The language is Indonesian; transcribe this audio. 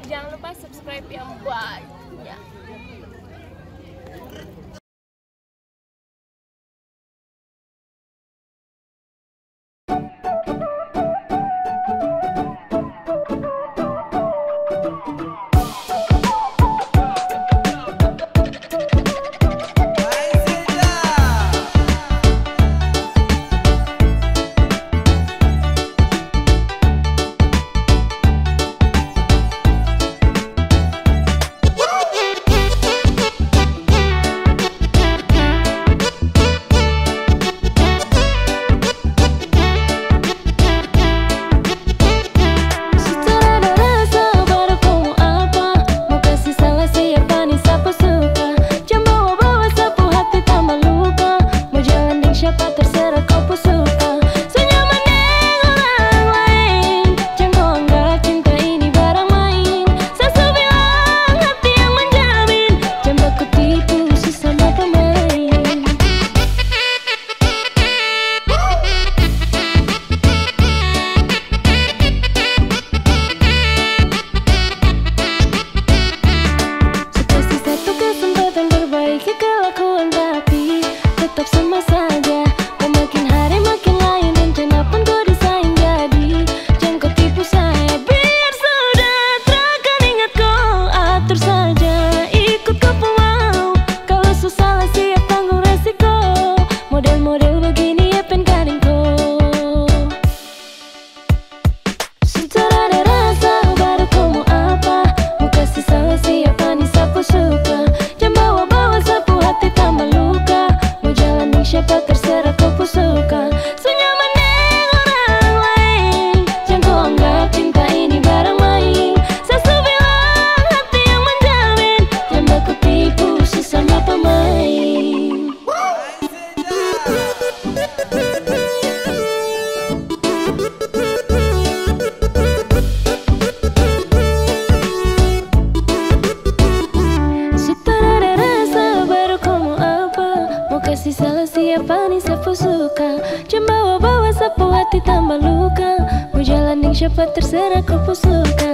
Jangan lupa subscribe yang banyak. Siapa terserah kau pun suka. Senyaman deng orang lain. Jangan kau anggap cinta ini barang main. Sesu bilang hati yang menjamin. Jangan baku tipu sesama pemain. Sudah ada rasa baru kau mau apa? Mau kasih salah siapa nih siapa suka. Jangan bawa-bawa sapu hati tambah luka. Mau jalan deng siapa terserah kau pun suka.